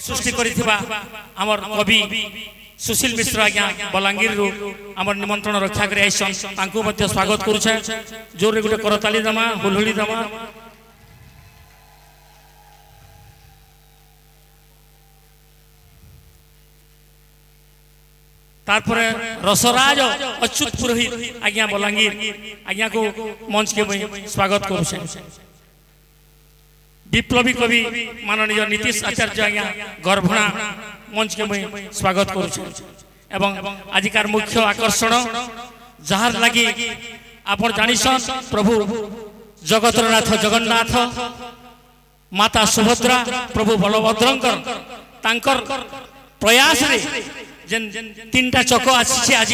सृष्टि करिथिबा हमर कवि सुशील मिश्र आज्ञा बलांगीर रु हमर निमंत्रण रक्षा करे आइसन तांको मध्ये स्वागत करू छे जोर रे गुटे करताली दमा हुलहुली दमा तारपरे रसराज अच्युत पुरोहित आज्ञा बलांगीर आज्ञा को मंच के स्वागत करू छे विप्लवी कवि माननीय नीतीश आचार्य आज्ञा गर्भणा मंच के स्वागत करू छे एवं आजिकार मुख्य आकर्षण जहार लगी आपण जानिसन प्रभु जगतरनाथ जगन्नाथ माता सुभद्रा प्रभु बलभद्रंकर तांकर प्रयास रे जेन तीनटा चक आसी आज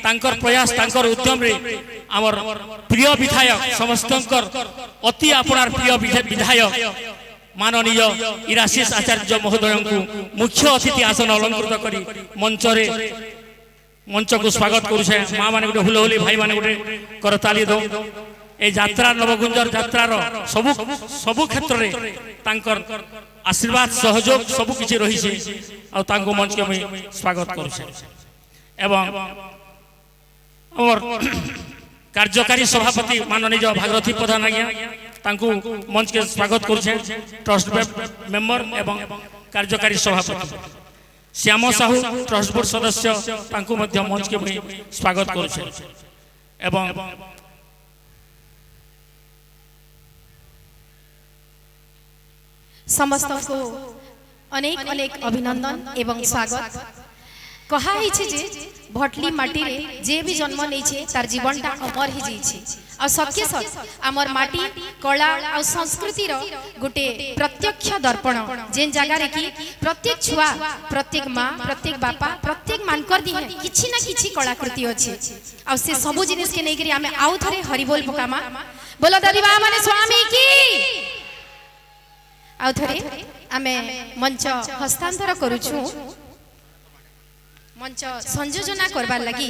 तांकर प्रयास तांकर उद्यम रे आमर प्रिय विधायक समस्तंकर अति आपणार प्रिय विधायक माननीय इराशिष आचार्य महोदय को मुख्य अतिथि आसन अलंकृत करी मंच को स्वागत करू छे मां माने गुटे हुलहुली भाई माने गुटे करताली दो ए यात्रा नवगुंजर यात्रार सबु क्षेत्र रे तांकर आशीर्वाद सहयोग सबु किछि रही छे आ तांको मंच के स्वागत करू छे एवं हमर कार्यकारी सभापति माननीय भागरथी प्रधान आज्ञा तांको मंच के स्वागत करू छे ट्रस्ट मेंबर एवं कार्यकारी सभापति श्याम साहू ट्रस्ट बोर्ड सदस्य तांको मध्य मंच के स्वागत करू छे एवं समस्त को अनेक अनेक अभिनंदन एवं स्वागत कहा जे भटली माटी रे जे भी जन्म नहीं छे तार जीवनटा अमर ही जाइछे आ सत्य सत आमर माटी कला आ संस्कृति रो गुटे प्रत्यक्ष दर्पण जेन जगह रे की प्रत्येक छुआ प्रत्येक मां प्रत्येक बापा प्रत्येक मानकर दी है किछि ना किछि कलाकृति अछि आ से सबु जिनिस के नेगरी आमे आउ थरे हरिबोल पकामा बोलो दादी बा माने स्वामी की आउ थरे आमे मंच हस्तांतर करूछु मंच संयोजना करबार लगी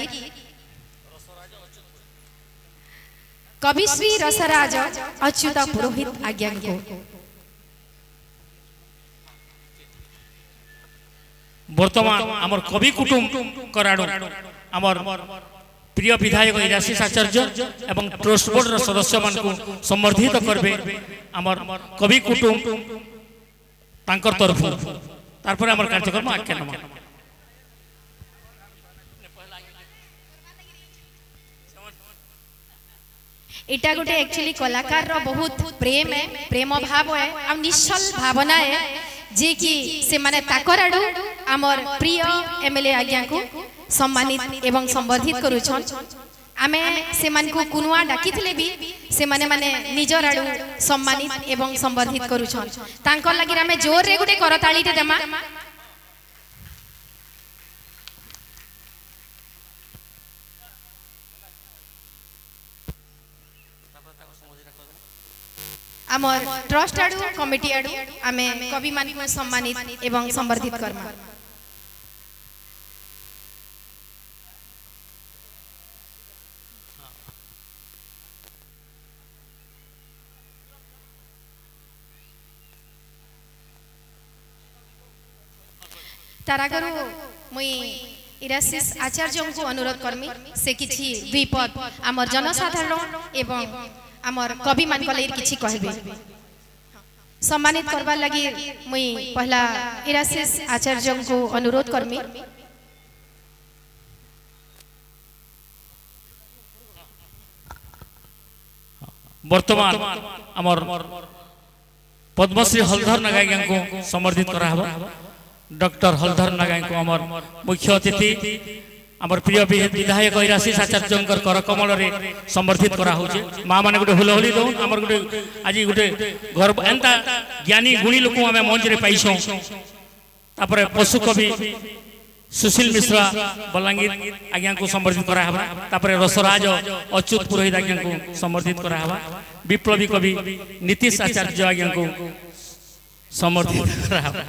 कवि श्री रसराज अच्युत पुरोहित आज्ञा को वर्तमान आमर कवि कुटुंब कराड़ो आमर प्रिय विधायक इराशिष आचार्य एवं ट्रस्ट बोर्ड सदस्य मान को समर्थित करबे आमर कवि कुटुंब तांकर तरफ तारपर आमर कार्यक्रम आज्ञा नम इटा गोटे एक्चुअली कलाकार रो बहुत प्रेम है प्रेम भाव है आ निश्चल भावना है जे कि से माने ताकराडू आमर प्रिय एमएलए आज्ञा को सम्मानित एवं संवर्धित करूछन आमे से मान को कुनुआ डाकिथिले भी से माने निजर आडू सम्मानित एवं संवर्धित करूछन तांकर लागि आमे जोर रे गुटे करताली ते देमा आमर ट्रस्ट आडू कमिटी आडू आमे कवि मान को सम्मानित एवं संवर्धित करमा तारागरु मुई इराशिष आचार्य को अनुरोध करमी से किछि द्विपद आमर जनसाधारण एवं आमर कवि मान को लेर किछि कहबे सम्मानित करबा लागि मुई पहला इराशिष आचार्य को अनुरोध करमी वर्तमान आमर पद्मश्री हलधर नागाज्ञा को समर्थित करा हबो डॉक्टर हलधर नागाई को आमर मुख्य अतिथि आमर प्रिय विधायक इराशिष आचार्य करकमल रे समर्थित करा होचे मां माने गुटे हुलहुली दो आमर गुटे आज गुटे गर्व एंता ज्ञानी गुणी लोक आमे मंच रे पाइछो तापरे पशु कवि सुशील मिश्र बलांगीर आज्ञा को समर्थित करा हबा तापरे रसराज अच्युत पुरोहित आज्ञा को समर्थित करा हबा विप्लवी कवि नीतीश आचार्य आज्ञा को समर्थित करा हबा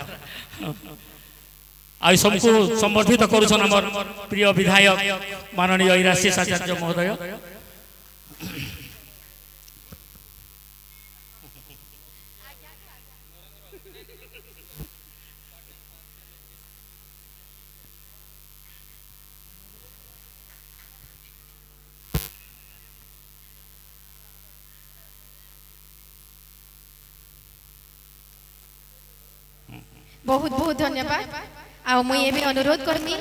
आई सबको समर्थित करुछन हमर प्रिय विधायक माननीय इराशिष आचार्य महोदय बहुत बहुत धन्यवाद। आ मुई एबे अनुरोध करमी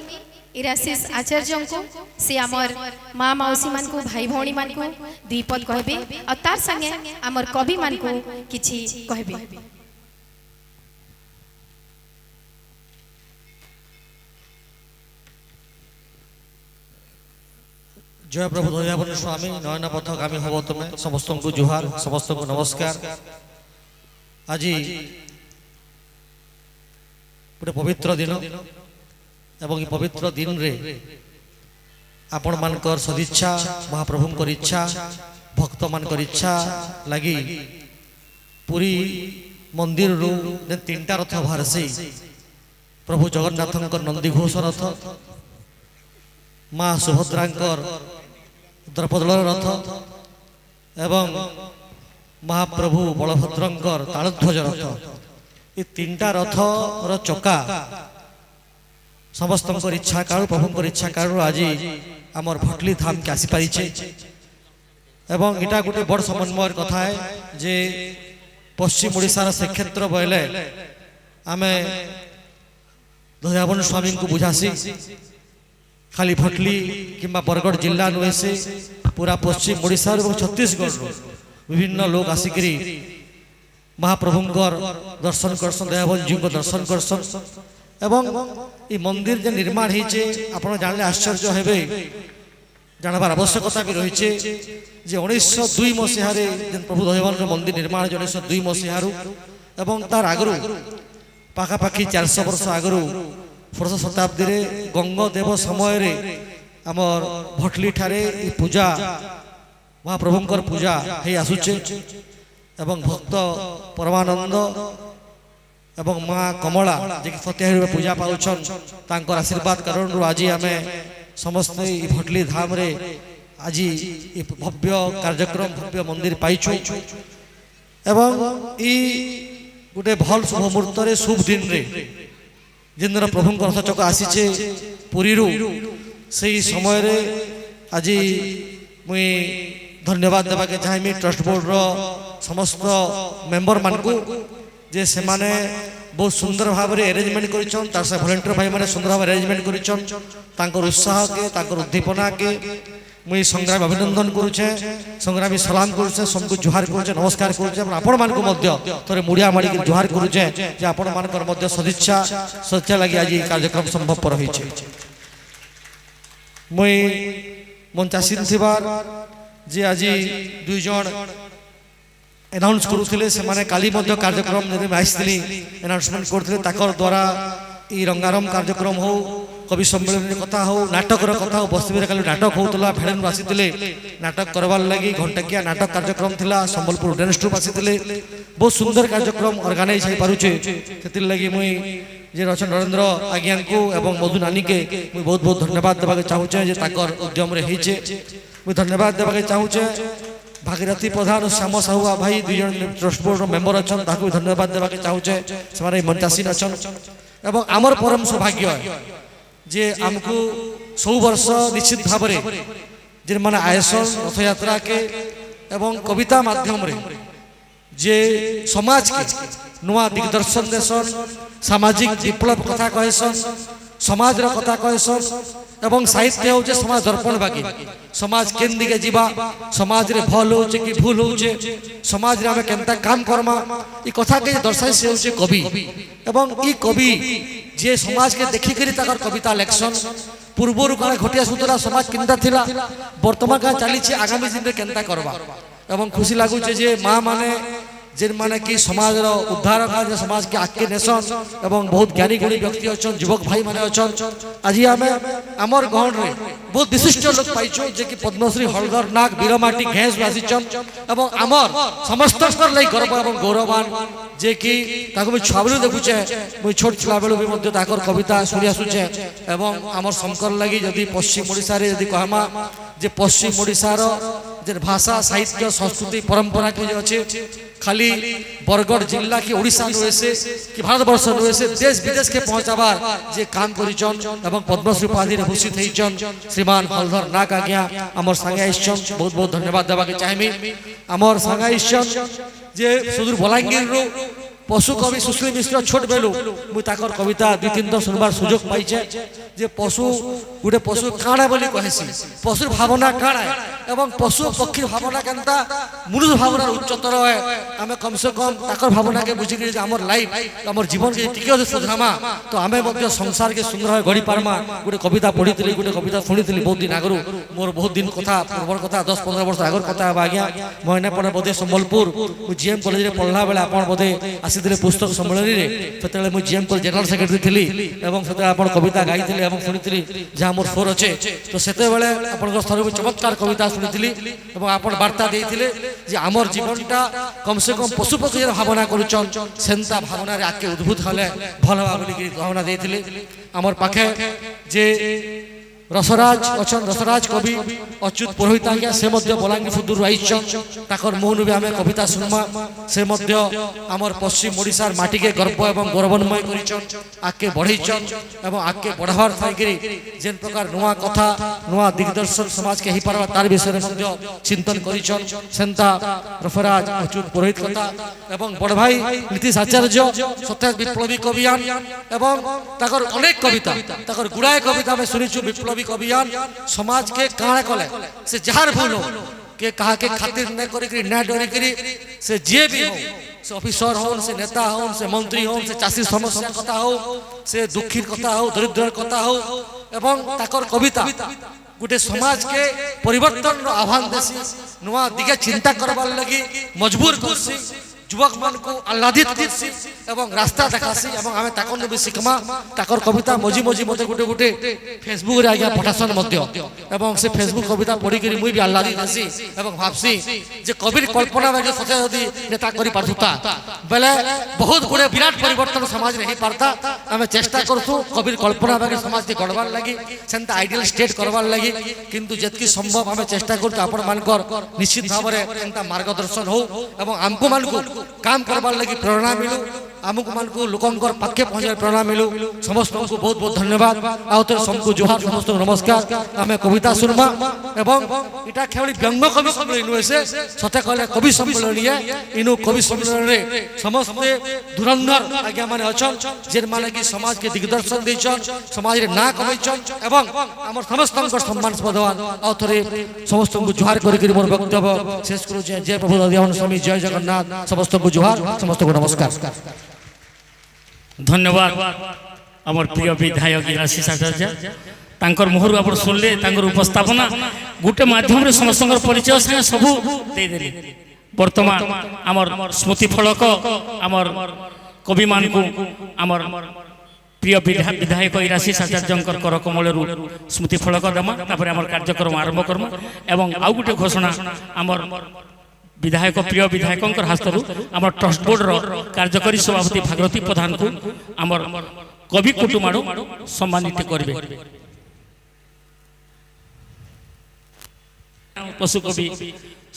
इराशिष आचार्य को से आमर माँ मौसी मान को भाई भौणी मान को द्विपद कहबे और तार संगे आमर कवि मान को किछि कहबे। जय प्रभु दयाबन स्वामी नयन पथगामी हब तुमे समस्त को जुहार समस्त को नमस्कार। आज गोटे पवित्र दिन एवं पवित्र दिन रे आपण मानकर सदिच्छा महाप्रभुंकर इच्छा भक्त मानकर इच्छा लगी पुरी मंदिर रु तीनटा रथ बाहरसी प्रभु जगन्नाथंकर नंदीघोष रथ माँ सुभद्रांकर द्रौपदल रथ एवं महाप्रभु बलभद्रंकर तालध्वज रथ ये तीनटा रथ चका समस्त इच्छा काल प्रभुंकर इच्छा काल आज आमर भटली धाम के आसी पारिछे एवं इटा गोटे बड़ समन्वय कथा है जे पश्चिम ओडिशार श्रीक्षेत्र बोले आमे दयाबन स्वामी को बुझासी खाली भटली किंबा बरगढ़ जिला नुहे से पूरा पश्चिम ओडिशा और छत्तीसगढ़ विभिन्न लोग आसिकी महाप्रभुंकर दर्शन करसन दयाबन जी को दर्शन करसन एवं ये मंदिर जो निर्माण होइछे आपण जानले आश्चर्य हेबे जानबार आवश्यकता भी रही है जे 1902 मसीह प्रभु दयाबन मंदिर निर्माण 1902 मसीह एवं तार आगरू पाखापाखि 400 वर्ष आगरू षोड़श शताब्दी रे गंगदेव समय रे आमर भटली ठारे पूजा महाप्रभुंकर पूजा हे आसुचे एवं भक्त परमानंद एवं माँ कमला जे फतेह पूजा पाउछन तांकर आशीर्वाद कारण आज आमे समस्त भटली धाम रे आज भव्य कार्यक्रम भव्य मंदिर पाइछु एवं ई गोटे भल शुभ मुहूर्त रे शुभ दिन रे जिन दिन प्रभु रथ चक आसीचे पुरी से समय रे आज मुई धन्यवाद देवा के चाहमी ट्रस्ट बोर्ड रो समस्त मेंबर मान को जे से माने बहुत सुंदर भाव में अरेंजमेंट करिछन तार से वॉलंटियर भाई माने सुंदर भाव अरेंजमेंट करिछन तांकर उत्साह के तांकर उद्दीपना के मुई संग्राम अभिनंदन करूछे संग्रामी सलाम करूछे सबको जुहार करूछे नमस्कार करूछे आपण मान को मध्य तोरे मुड़िया माड़ी के जुहार करूछे जे आपण मानकर मध्य सदिच्छा सच्चा लगी आज कार्यक्रम संभवपर होइछे। मुई मंचासीन थिबार जे आज दुई जण अनाउंस करूथिले से माने काली मध्य कार्यक्रम जदि आइसथिली अनाउंसमेंट करथिले ताकर द्वारा ई रंगारम कार्यक्रम हो कवि सम्मेलन कथा हो नाटक कथा हो बस्ती खाली नाटक होता भेड़न आसीते नाटक करवार लगी घंटाकिया नाटक कार्यक्रम थिला संबलपुर डांस ट्रुप आसीते बहुत सुंदर कार्यक्रम ऑर्गेनाइज हो पारुचे से लगी मुई जे रचन नरेंद्र आज्ञा को एवं मधु नानी के मुई बहुत बहुत धन्यवाद देवा चाहूचे जे ताकर उद्यम रे होइचे मुई धन्यवाद देवा चाहूचे भागीरथी प्रधान और श्याम साहुआ भाई दुई जन ट्रस्ट बोर्ड मेंबर अच्छा ताकू धन्यवाद देवा चाहूचे से मंचासीन अच्छा एवं आमर परम सौभाग्य जे आमको सब वर्ष निश्चित भाव जे माने आयसन रथ यात्रा के एवं कविता माध्यम रे जे समाज के नुआ दिग्दर्शन देसन सामाजिक विप्लव कथा कहसन समाज रा कथा कहसन एवं साहित्य हो जे समाज दर्पण बाकी समाज केन दिगे जीवा समाज रे भल हो कि भूल हो समाज रे हमें केनता काम करमा ई कथा के दर्शाई से हो कवि एवं ई कवि जे समाज के देखि करी ताकर कविता लेखसन पूर्वरु काले घटिया सुतरा समाज केनता थिला वर्तमान का चली आगामी दिन रे केनता करबा एवं खुशी लागु जे माँ माने जिन माने कि समाज रो उद्धार का समाज के आके नेसन एवं बहुत ज्ञानी गुणी व्यक्ति अछन युवक भाई माने अछन आज हमें आमर गहन रे बहुत विशिष्ट लोग पाइछो जे कि पद्मश्री हलधर नाग वीरमाटी घेस आसीचन एवं आमर समस्त स्तर लई गर्व एवं गौरवान जे कि ताको मैं छुआ बेलू देखुचे मुझे छोट छुआ बेलू भी मध्य ताकर कविता शुणी आसुचे एवं आमर शंकर लगी जदि पश्चिम ओडिशा रे जदि कहमा जे पश्चिम ओडिशार जे भाषा साहित्य संस्कृति परंपरा के अच्छे खाली बरगढ़ जिला की ओडिशा नुहे से कि भारत वर्ष नुहे से देश विदेश के पहुंचाबार जे काम करिचन एवं पद्मश्री उपाधि रे भूषित होइचन श्रीमान हलधर नाग आज्ञा आमर संगे आइछन बहुत बहुत धन्यवाद देवा के चाहमी आमर संगे आइछन जे सुदूर बलांगीर रो पशु कवि सुशील मिश्र छोट बेलू मुई ताकर कविता दुई तीन थर सुनबार सुजोग पाइछे जे पशु गोटे पशु काଣା बोली कहसी पशुर भावना काଣା एवं पशु पक्षी भावना केनता मनुष्य भावना उच्चतर है आमे कम से कम ताकर भावना के बुझी कि हमर लाइफ हमर जीवन के टिके सुधरामा तो आमे मध्य संसार के सुंदर है गढ़ी पारमा गोटे कविता पढ़ी गोटे कविता शुणी बहुत दिन आगु मोर बहुत दिन कथा पूर्वर कथा 10-15 वर्ष आगर कथा आज्ञा महीना पड़े बोधे सम्बलपुर जीएम कॉलेज में पढ़ला बेला आप बोधे आसी पुस्तक सम्मेलन में से मुझे जीएम कॉलेज जनरल सेक्रेटरी थी और से आप कविता गाई शुणी जहाँ मोर फोर अच्छे तो से स्तर चमत्कार कविता शुणी आप बार्ता देते आमर जीवनटा कम से कम पशु पक्षी भावना करुचन सेन्ता भावना आगे उद्भूत हले भल बोली भावना देते आमर पाखे जे रसराज अचन रसराज कवि अच्युत पुरोहित आज्ञा से बलांगीर सुदूर आईचन ताकर मुहनु भी आम कविता सुनमा से आमर पश्चिम ओडिशार माटी के गर्व एवं गौरवन्मय करिचन आगे बढ़ईचन एवं आगे बढ़ावार थाइकरी जेन प्रकार नुआ कथा नुआ दिग्दर्शन समाज के ही पारबा तार विषय में चिंतन करिचन सेंता रसराज अच्युत पुरोहित कथा एवं बड़ भाई नीतीश आचार्य सत्याग्रह विप्लवी कवियान एवं ताकर अनेक कविता ताकर गुड़ाए कविता में शुणीचु विप्लवी कवियान समाज के काଣା कले से जार भूल हो के कहा के खातिर न करी न डरी करी से जे भी हो से ऑफिसर हो से नेता हो से मंत्री हो से चाषी समस्या कथा हो से दुखी कथा हो दरिद्र कथा हो एवं ताकर कविता गोटे समाज के परिवर्तन आह्वान देसी नुआ दिगे चिंता करबार लगी मजबूर करसी युवक मान को आह्लादित करसी एवं रास्ता देखासी एवं आमे ताकन भी शिखमा ताकर कविता मझी मझी मते गोटे गोटे फेसबुक रे आज्ञा पठासन मध्य एवं से फेसबुक कविता पढ़ी करी मुई भी आह्लादित हसी एवं भाबसी जे कविर कल्पना में सते यदि नेता करी पारथुता बेले बहुत गुडे विराट परिवर्तन समाज रे ही पारता आमे चेष्टा करथु कविर कल्पना में समाज के गढ़वार लागि सेंता आइडियल स्टेट करवार लागि किंतु जतकी संभव आमे चेष्टा करथु आपण मानकर निश्चित भाव रे सेंता मार्गदर्शन हो एवं आमको मान को काम करबार लगी प्रेरणा मिलू आमुक मान को लोकंकर पाखे पहुंचे प्रेरणा मिलू समस्त को बहुत बहुत धन्यवाद आउतर सबको जोहार समस्त नमस्कार आमे कविता सुनमा एवं इटा केवल व्यंग कवि सम्मेलन होइसे सते कहले कवि सम्मेलन है इनु कवि सम्मेलन रे समस्त धुरंधर आज्ञा माने अचल जेर माने की समाज के दिग्दर्शन देचन समाज रे ना कवैचन एवं हमर समस्त सम्मान पदवान आउतरे समस्त को जोहार करी मोर वक्तव्य शेष करू जय प्रभु दयानंद स्वामी जय जगन्नाथ समस्त को जोहार समस्त को नमस्कार धन्यवाद आमर प्रिय विधायक आशीष आचार्य तांकर मुहर आप शुणले उपस्थापना गोटे माध्यम समस्त परिचय संगे सब देदेले वर्तमान आमर स्मृति फलक आमर कवि मान को आमर प्रिय विधायक आशीष आचार्य कर कमल स्मृति फलक देमा आमर कार्यक्रम आरंभ करमा एवं आउ गोटे घोषणा आमर विधायक प्रिय विधायक हस्तरू आम ट्रस्ट बोर्ड कार्यकारी सभापति भागवती प्रधान को आमर कवि कुटुमाणु सम्मानित करेंगे पशु कवि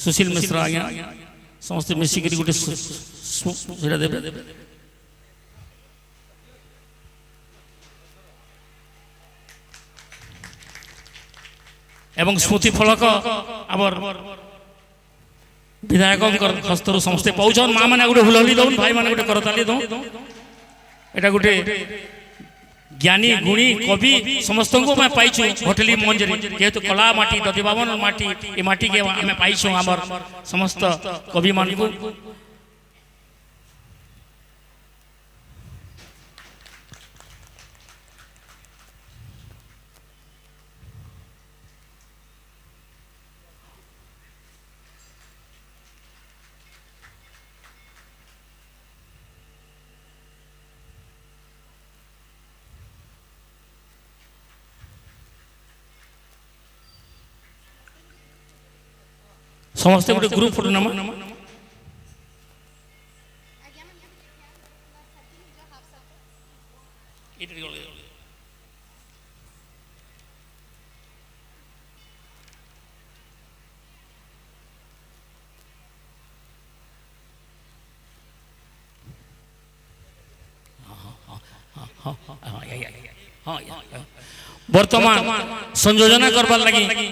सुशील मिश्र आज्ञा समस्त मिसिक गोटे देवे एवं स्मृति फलक आमर विधायक हस्तरू समस्ते पाउछन माँ मैंने गोटे हुलहली दौन भाई मैंने गोटे करताली दौन एटा गोटे ज्ञानी गुणी कवि समस्त को मैं पाइछु होटली मंजरी जेहेतु कला माटी दतिबावन माटी ए माटी के आमे पाइछु हमर समस्त कवि मान को समस्त गोटे ग्रुप फोटो नमा वर्तमान संयोजना करबार लगी